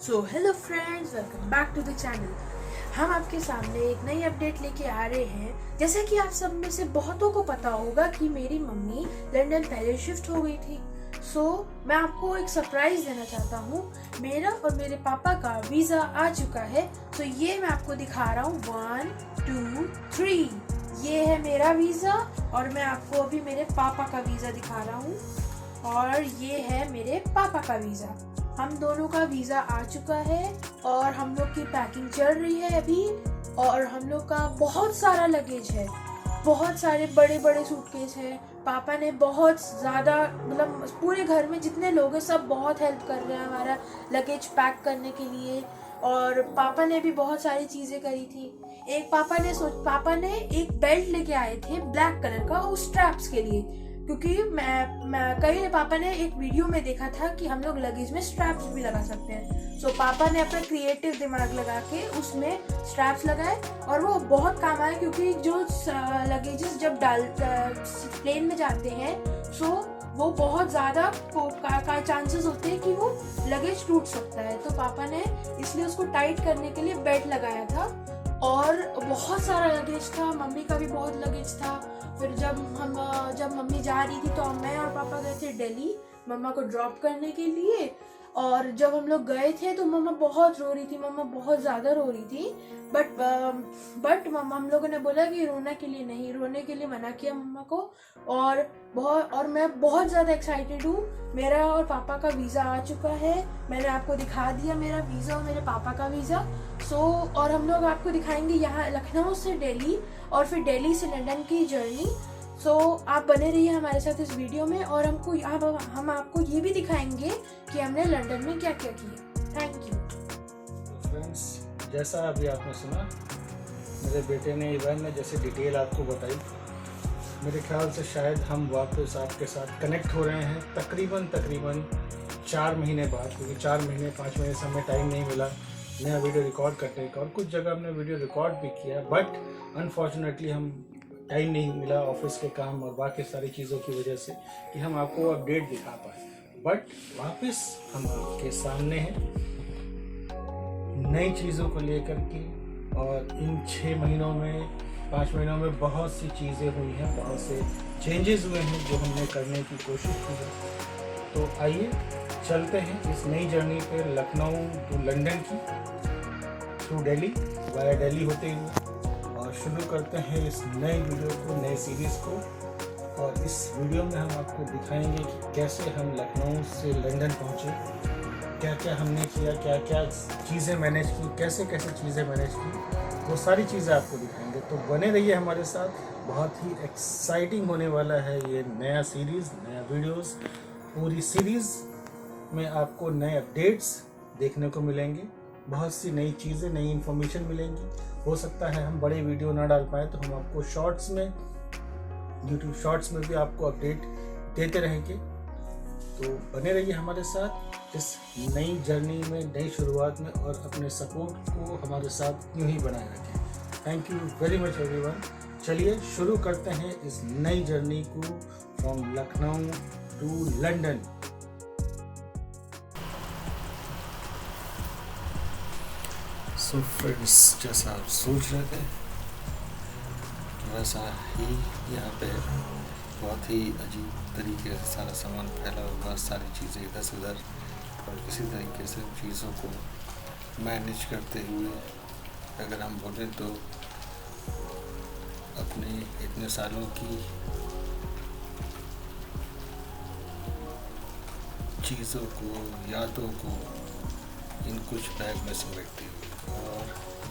So hello friends, welcome back to the channel. हम आपके सामने एक नई अपडेट लेके आ रहे हैं। जैसे कि आप सब में से बहुतों को पता होगा कि मेरी मम्मी लंदन पहले शिफ्ट हो गई थी। मैं आपको एक सरप्राइज देना चाहता हूँ। मेरा और मेरे पापा का वीज़ा आ चुका है। ये मैं आपको दिखा रहा हूँ। 1 2 3 ये है मेरा वीज़ा और मैं आपको अभी मेरे पापा का वीज़ा दिखा रहा हूँ। और ये है मेरे पापा का वीज़ा। हम दोनों का वीज़ा आ चुका है और हम लोग की पैकिंग चल रही है अभी। और हम लोग का बहुत सारा लगेज है, बहुत सारे बड़े बड़े सूटकेस है। पापा ने बहुत ज़्यादा, मतलब पूरे घर में जितने लोग हैं सब बहुत हेल्प कर रहे हैं हमारा लगेज पैक करने के लिए। और पापा ने भी बहुत सारी चीज़ें करी थी। पापा ने एक बेल्ट लेके आए थे ब्लैक कलर का, उस स्ट्रैप्स के लिए, क्योंकि कहीं पापा ने एक वीडियो में देखा था कि हम लोग लगेज में स्ट्रैप्स भी लगा सकते हैं। पापा ने अपना क्रिएटिव दिमाग लगा के उसमें स्ट्रैप्स लगाए और वो बहुत काम आया, क्योंकि जो लगेजेस जब प्लेन में जाते हैं वो बहुत ज़्यादा का चांसेस होते हैं कि वो लगेज टूट सकता है। तो पापा ने इसलिए उसको टाइट करने के लिए बेल्ट लगाया था। और बहुत सारा लगेज था, मम्मी का भी बहुत लगेज था। फिर जब मम्मी जा रही थी तो मैं और पापा गए थे दिल्ली मम्मा को ड्रॉप करने के लिए। और जब हम लोग गए थे तो मम्मा बहुत रो रही थी, मम्मा बहुत ज़्यादा रो रही थी। बट मम्मा, हम लोगों ने बोला कि रोने के लिए मना किया मम्मा को। और मैं बहुत ज़्यादा एक्साइटेड हूँ। मेरा और पापा का वीज़ा आ चुका है। मैंने आपको दिखा दिया मेरा वीज़ा और मेरे पापा का वीज़ा। और हम लोग आपको दिखाएंगे यहाँ लखनऊ से दिल्ली और फिर दिल्ली से लंदन की जर्नी। आप बने रहिए हमारे साथ इस वीडियो में। और हम आपको ये भी दिखाएंगे कि हमने लंदन में क्या क्या किया। Thank you. फ्रेंड्स, जैसा अभी आपने सुना, मेरे बेटे ने इवान ने जैसे डिटेल आपको बताई, मेरे ख्याल से शायद हम वापस आपके साथ कनेक्ट हो रहे हैं तकरीबन 4 महीने बाद, क्योंकि 4 महीने 5 महीने से हमें टाइम नहीं मिला नया वीडियो रिकॉर्ड करने का। और कुछ जगह हमने वीडियो रिकॉर्ड भी किया, बट अनफॉर्चुनेटली हम टाइम नहीं मिला ऑफिस के काम और बाकी सारी चीज़ों की वजह से कि हम आपको अपडेट दिखा पाए। बट वापस हम आपके सामने हैं नई चीज़ों को लेकर के। और इन 6 महीनों में 5 महीनों में बहुत सी चीज़ें हुई हैं, बहुत से चेंजेस हुए हैं जो हमने करने की कोशिश की है। तो आइए चलते हैं इस नई जर्नी पे, लखनऊ टू लंदन की, थ्रू दिल्ली, वाया दिल्ली होते हुए, और शुरू करते हैं इस नए वीडियो को, नए सीरीज़ को। और इस वीडियो में हम आपको दिखाएंगे कि कैसे हम लखनऊ से लंदन पहुँचे, क्या क्या हमने किया, क्या क्या चीज़ें मैनेज की, कैसे कैसे चीज़ें मैनेज की, वो सारी चीज़ें आपको दिखाएंगे। तो बने रहिए हमारे साथ, बहुत ही एक्साइटिंग होने वाला है ये नया सीरीज़, नया वीडियोस। पूरी सीरीज़ में आपको नए अपडेट्स देखने को मिलेंगे, बहुत सी नई चीज़ें, नई इन्फॉर्मेशन मिलेंगी। हो सकता है हम बड़े वीडियो ना डाल पाए तो हम आपको शॉर्ट्स में, यूट्यूब शॉर्ट्स में भी आपको अपडेट देते रहेंगे। तो बने रहिए हमारे साथ इस नई जर्नी में, नई शुरुआत में, और अपने सपोर्ट को हमारे साथ यूं ही बनाए रखें। Thank you very much everyone. चलिए शुरू करते हैं इस नई जर्नी को, from Lucknow to London. So friends, जैसा आप सोच रहे थे वैसा ही यहाँ पे बहुत ही अजीब तरीके से सारा सामान फैला हुआ, सारी चीज़ें इधर से उधर, और इसी तरीके से चीज़ों को मैनेज करते हुए अगर हम बोलें तो अपने इतने सालों की चीज़ों को, यादों को इन कुछ बैग में समेटते हुए। और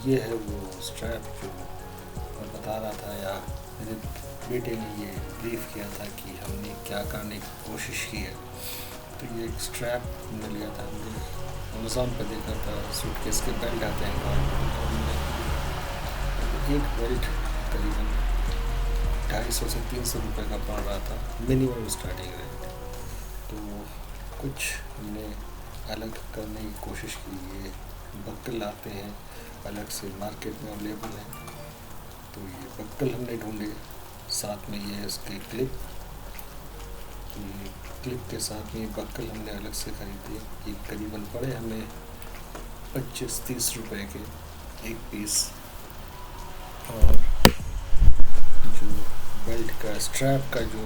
ये है वो स्ट्रैप जो मैं बता रहा था, या मेरे बेटे ने ये ब्रीफ किया था कि हमने क्या करने की कोशिश की है। तो ये एक स्ट्रैप हमने लिया था, हमने अमेज़ॉन पर देखा था, सूटकेस के बेल्ट आते हैं हमने एक बेल्ट करीबन 250 से 300 रुपये का पड़ रहा था, मिनिमम स्टार्टिंग रेट। तो कुछ हमने अलग करने की कोशिश की। ये बक्कल आते हैं अलग से, मार्केट में अवेलेबल हैं, तो ये बक्कल हमने ढूंढे। साथ में ये इसके क्लिप, ये क्लिप के साथ में बक्कल हमने अलग से खरीदे। ये करीबन पड़े हमें 25-30 रुपए के एक पीस। और जो बेल्ट का स्ट्रैप का जो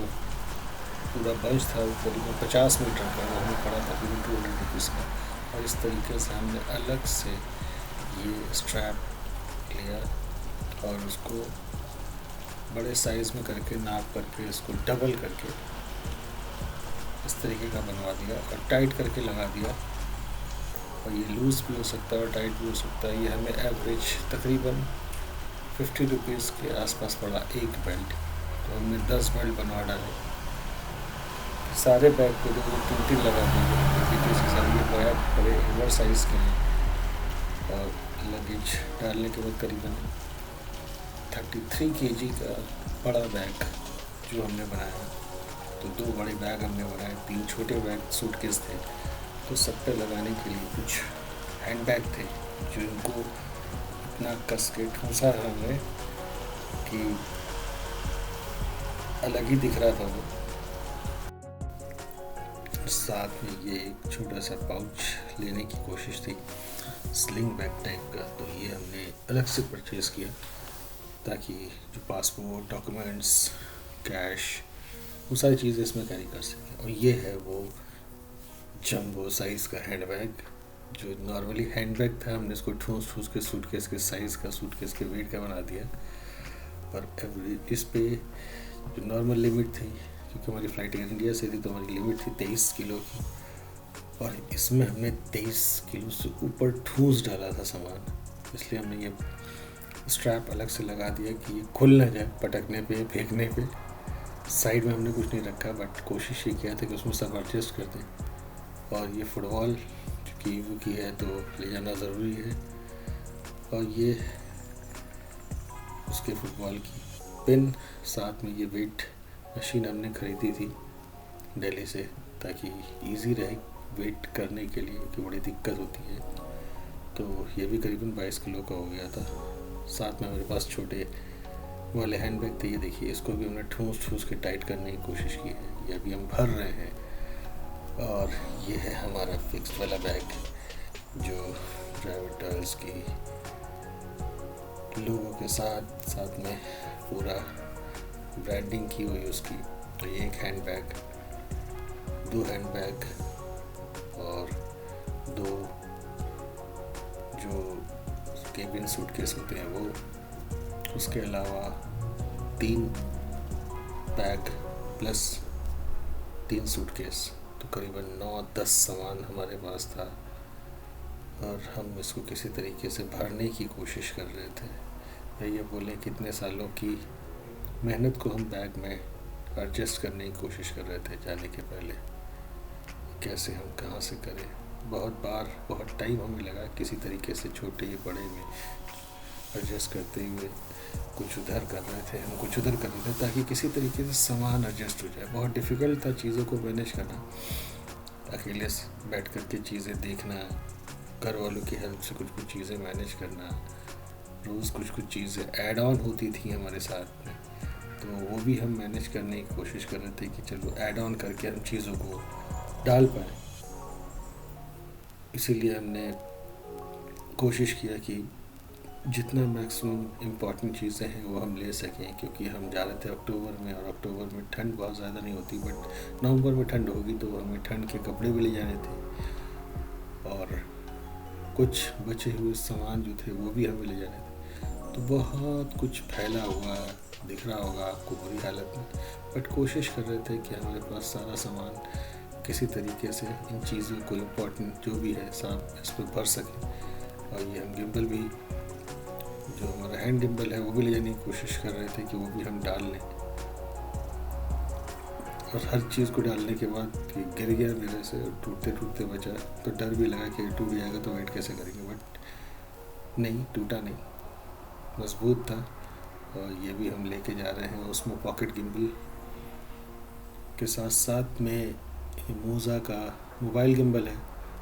पूरा बंच था वो करीबन 50 मीटर का, वो हमें पड़ा था करीबन 200 रुपीज़ का। और इस तरीके से हमने अलग से ये स्ट्रैप लिया और उसको बड़े साइज़ में करके नाप करके इसको डबल करके इस तरीके का बनवा दिया और टाइट करके लगा दिया। और ये लूज़ भी हो सकता है और टाइट भी हो सकता है। ये हमें एवरेज तकरीबन 50 रुपीज़ के आसपास पड़ा एक बेल्ट। तो हमने 10 बेल्ट बनवा डाले। सारे बैग को 2-3 लगा दिए क्योंकि इसके सारे ये बैग बड़े ओवर साइज़ के हैं। और लगेज डालने के बाद करीबन 33 kg का बड़ा बैग जो हमने बनाया। तो 2 बड़े बैग हमने बनाए, 3 छोटे बैग सूटकेस थे। तो सब पे लगाने के लिए कुछ हैंड बैग थे जो इनको इतना कस के ठूंसा हमने कि अलग ही दिख रहा था वो। साथ में ये एक छोटा सा पाउच लेने की कोशिश थी, स्लिंग बैग टाइप का। तो ये हमने अलग से परचेज़ किया ताकि जो पासपोर्ट, डॉक्यूमेंट्स, कैश, वो सारी चीज़ें इसमें कैरी कर सकें। और ये है वो जंबो साइज़ का हैंड बैग जो नॉर्मली हैंड बैग था, हमने इसको ठूस के सूटकेस के साइज़ का, सूटकेस के वेट का बना दिया। और इस पे जो नॉर्मल लिमिट थी, क्योंकि हमारी फ़्लाइट एयर इंडिया से थी तो हमारी लिमिट थी 23 किलो की। और इसमें हमने 23 किलो से ऊपर ठूस डाला था सामान, इसलिए हमने ये स्ट्रैप अलग से लगा दिया कि ये खुल ना जाए पटकने पे, फेंकने पे। साइड में हमने कुछ नहीं रखा, बट कोशिश ये किया था कि उसमें सब एडजस्ट कर दें। और ये फुटबॉल चूँकि ईवो की है तो ले जाना ज़रूरी है। और ये उसके फुटबॉल की पिन, साथ में ये वेट मशीन हमने ख़रीदी थी दिल्ली से ताकि इजी रहे वेट करने के लिए, क्योंकि बड़ी दिक्कत होती है। तो ये भी करीबन 22 किलो का हो गया था। साथ में हमारे पास छोटे वाले हैंड बैग थे, ये देखिए, इसको भी हमने ठूस के टाइट करने की कोशिश की है। ये अभी हम भर रहे हैं। और ये है हमारा फिक्स्ड वाला बैग जो ट्रैवल्स की लोगों के साथ में पूरा ब्रांडिंग की हुई उसकी। तो ये एक हैंड बैग, 2 हैंड बैग और 2 जो केबिन सूटकेस होते हैं वो, उसके अलावा 3 बैग प्लस 3 सूटकेस। तो करीबन 9-10 सामान हमारे पास था और हम इसको किसी तरीके से भरने की कोशिश कर रहे थे। ये बोले कितने सालों की मेहनत को हम बैग में एडजस्ट करने की कोशिश कर रहे थे जाने के पहले, कैसे हम कहाँ से करें। बहुत टाइम हमें लगा किसी तरीके से छोटे बड़े में एडजस्ट करते हुए। कुछ उधर कर रहे थे, हम कुछ उधर कर रहे थे ताकि किसी तरीके से सामान एडजस्ट हो जाए। बहुत डिफ़िकल्ट था चीज़ों को मैनेज करना, अकेले बैठ कर के चीज़ें देखना, घर वालों की हेल्प से कुछ चीज़ें मैनेज करना। रोज़ कुछ चीज़ें ऐड ऑन होती थी हमारे साथ में, तो वो भी हम मैनेज करने की कोशिश कर रहे थे कि चलो ऐड ऑन करके हम चीज़ों को डाल पाएँ। इसीलिए हमने कोशिश किया कि जितना मैक्सिमम इम्पॉर्टेंट चीज़ें हैं वो हम ले सकें, क्योंकि हम जा रहे थे अक्टूबर में, और अक्टूबर में ठंड बहुत ज़्यादा नहीं होती, बट नवंबर में ठंड होगी तो हमें ठंड के कपड़े भी ले जाने थे। और कुछ बचे हुए सामान जो थे वो भी हमें ले जाने थे। तो बहुत कुछ फैला हुआ दिख रहा होगा आपको बुरी हालत में, बट कोशिश कर रहे थे कि हमारे पास सारा सामान किसी तरीके से इन चीज़ों को इम्पोर्टेंट जो भी है सब इस पर भर सकें। और ये हम गिम्बल भी, जो हमारा हैंड गिम्बल है वो भी ले जाने की कोशिश कर रहे थे कि वो भी हम डाल लें। और हर चीज़ को डालने के बाद कि गिर गया मेरे से और टूटते बचा, तो डर भी लगा कि टूट जाएगा तो वेट कैसे करेंगे, बट नहीं, टूटा नहीं, मजबूत था। और ये भी हम लेके जा रहे हैं। उसमें पॉकेट गिम्बल के साथ में मोज़ा का मोबाइल गिम्बल है,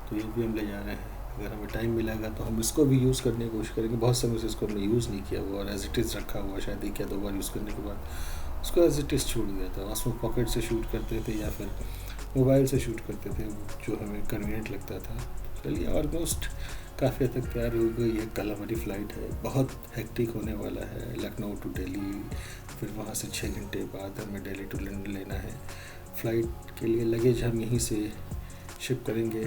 तो ये भी हम ले जा रहे हैं। अगर हमें टाइम मिलेगा तो हम इसको भी यूज़ करने की कोशिश करेंगे। बहुत समय से इसको हमने यूज़ नहीं किया हुआ और एज इट इज़ रखा हुआ, शायद एक या 2 बार यूज़ करने के बाद उसको एज इट इज़ छोड़ दिया था। उसमें पॉकेट से शूट करते थे या फिर मोबाइल से शूट करते थे, जो हमें कन्वीनियंट लगता था। चलिए ऑलमोस्ट काफ़ी हद तक तैयार हो गई है। कल हमारी फ़्लाइट है, बहुत हेक्टिक होने वाला है, लखनऊ टू दिल्ली, फिर वहाँ से 6 घंटे बाद हमें दिल्ली टू लंदन लेना है। फ़्लाइट के लिए लगेज हम यहीं से शिप करेंगे,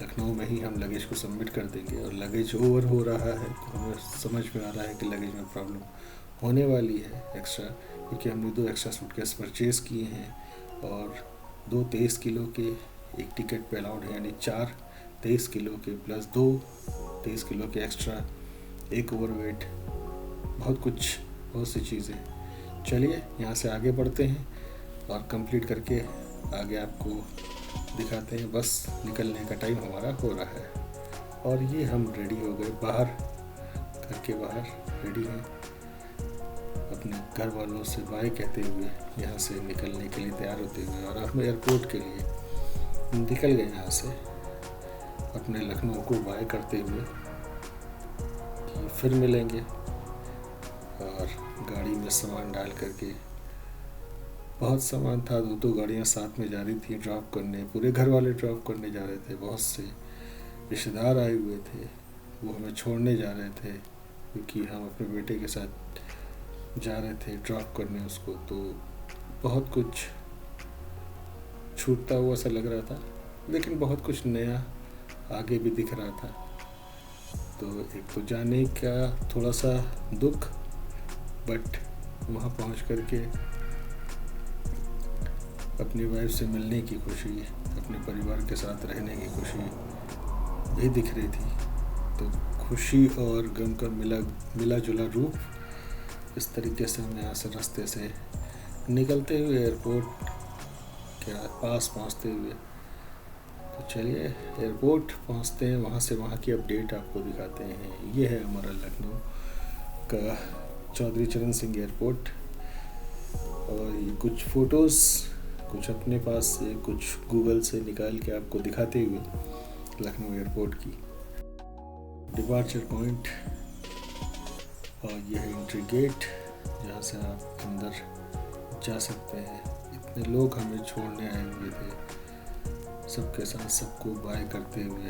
लखनऊ में ही हम लगेज को सबमिट कर देंगे। और लगेज ओवर हो रहा है तो हमें समझ में आ रहा है कि लगेज में प्रॉब्लम होने वाली है एक्स्ट्रा, क्योंकि हमने 2 एक्स्ट्रा सूटकेस परचेज़ किए हैं और 2 23 किलो के एक टिकट पे अलाउड है, यानी 4 23 किलो के प्लस 2 23 किलो के एक्स्ट्रा, एक ओवरवेट, बहुत सी चीज़ें। चलिए यहाँ से आगे बढ़ते हैं और कंप्लीट करके आगे आपको दिखाते हैं। बस निकलने का टाइम हमारा हो रहा है और ये हम रेडी हो गए, घर के बाहर रेडी हैं, अपने घर वालों से बाय कहते हुए यहाँ से निकलने के लिए तैयार होते हुए, और हम एयरपोर्ट के लिए निकल गए यहाँ से अपने लखनऊ को बाय करते हुए कि फिर मिलेंगे। और गाड़ी में सामान डाल करके, बहुत सामान था, 2 गाड़ियाँ साथ में जा रही थी ड्रॉप करने, पूरे घर वाले ड्रॉप करने जा रहे थे, बहुत से रिश्तेदार आए हुए थे, वो हमें छोड़ने जा रहे थे क्योंकि हम अपने बेटे के साथ जा रहे थे ड्रॉप करने उसको। तो बहुत कुछ छूटता हुआ सा लग रहा था, लेकिन बहुत कुछ नया आगे भी दिख रहा था। तो एक तो जाने का थोड़ा सा दुख, बट वहाँ पहुँच करके अपनी वाइफ से मिलने की खुशी, अपने परिवार के साथ रहने की खुशी भी दिख रही थी। तो खुशी और गम का मिला जुला रूप, इस तरीके से हम यहाँ से रास्ते से निकलते हुए एयरपोर्ट के पास पहुँचते हुए, तो चलिए एयरपोर्ट पहुँचते हैं, वहाँ से वहाँ की अपडेट आपको दिखाते हैं। ये है हमारा लखनऊ का चौधरी चरण सिंह एयरपोर्ट, और ये कुछ फ़ोटोज़ कुछ अपने पास से, कुछ गूगल से निकाल के आपको दिखाते हुए लखनऊ एयरपोर्ट की डिपार्चर पॉइंट। और यह है एंट्री गेट जहाँ से आप अंदर जा सकते हैं। इतने लोग हमें छोड़ने आए हुए थे, सबके साथ सबको बाय करते हुए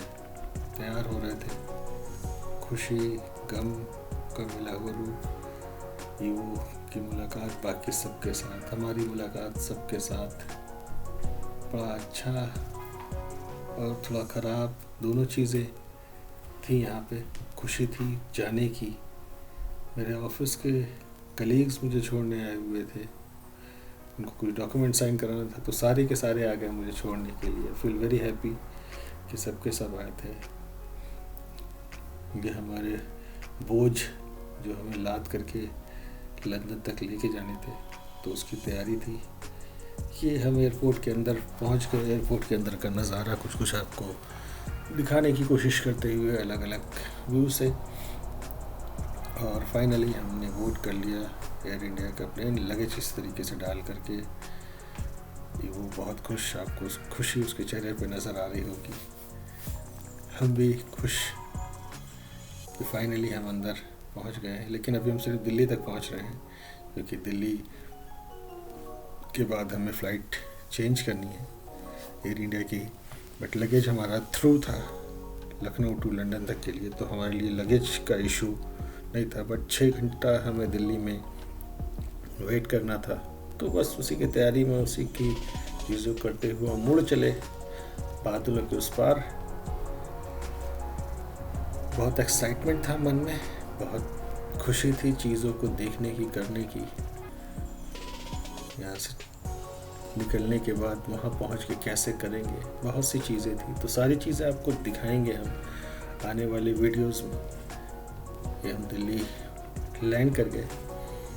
तैयार हो रहे थे। खुशी गम का मिला हुआ रूप, ईवो की मुलाकात बाकी सबके साथ, हमारी मुलाकात सबके साथ, बड़ा अच्छा और थोड़ा ख़राब दोनों चीज़ें थी यहाँ पे। खुशी थी जाने की, मेरे ऑफिस के कलीग्स मुझे छोड़ने आए हुए थे, उनको कुछ डॉक्यूमेंट साइन कराना था, तो सारे के सारे आ गए मुझे छोड़ने के लिए। फील वेरी हैप्पी कि सबके सब आए थे। ये हमारे बोझ जो हमें लाद करके लंदन तक लेके जाने थे, तो उसकी तैयारी थी। ये हम एयरपोर्ट के अंदर पहुंच गए। एयरपोर्ट के अंदर का नज़ारा कुछ आपको दिखाने की कोशिश करते हुए अलग अलग व्यू से, और फाइनली हमने बोर्ड कर लिया एयर इंडिया का प्लेन। लगेज इस तरीके से डाल करके वो बहुत खुश, आपको खुशी उसके चेहरे पे नज़र आ रही होगी। हम भी खुश कि फाइनली हम अंदर पहुंच गए हैं। लेकिन अभी हम सिर्फ दिल्ली तक पहुंच रहे हैं, क्योंकि दिल्ली के बाद हमें फ़्लाइट चेंज करनी है एयर इंडिया की। बट लगेज हमारा थ्रू था लखनऊ टू लंदन तक के लिए, तो हमारे लिए लगेज का इशू नहीं था। बट 6 घंटा हमें दिल्ली में वेट करना था, तो बस उसी की तैयारी में, उसी की चीज़ों करते हुए मुड़ चले बादलों के उस पार। बहुत एक्साइटमेंट था मन में, बहुत खुशी थी चीज़ों को देखने की, करने की। यहाँ से निकलने के बाद वहाँ पहुँच के कैसे करेंगे, बहुत सी चीज़ें थी। तो सारी चीज़ें आपको दिखाएंगे हम आने वाले वीडियोस में। ये हम दिल्ली लैंड कर गए,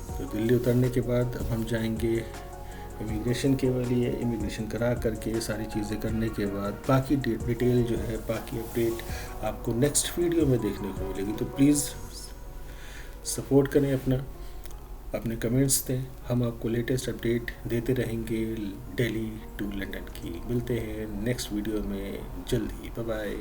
तो दिल्ली उतरने के बाद अब हम जाएंगे इमिग्रेशन के लिए। इमिग्रेशन करा करके सारी चीज़ें करने के बाद बाकी डिटेल जो है, बाकी अपडेट आपको नेक्स्ट वीडियो में देखने को मिलेगी। तो प्लीज़ सपोर्ट करें अपने कमेंट्स दें, हम आपको लेटेस्ट अपडेट देते रहेंगे दिल्ली टू लंदन की। मिलते हैं नेक्स्ट वीडियो में जल्द ही। Bye bye.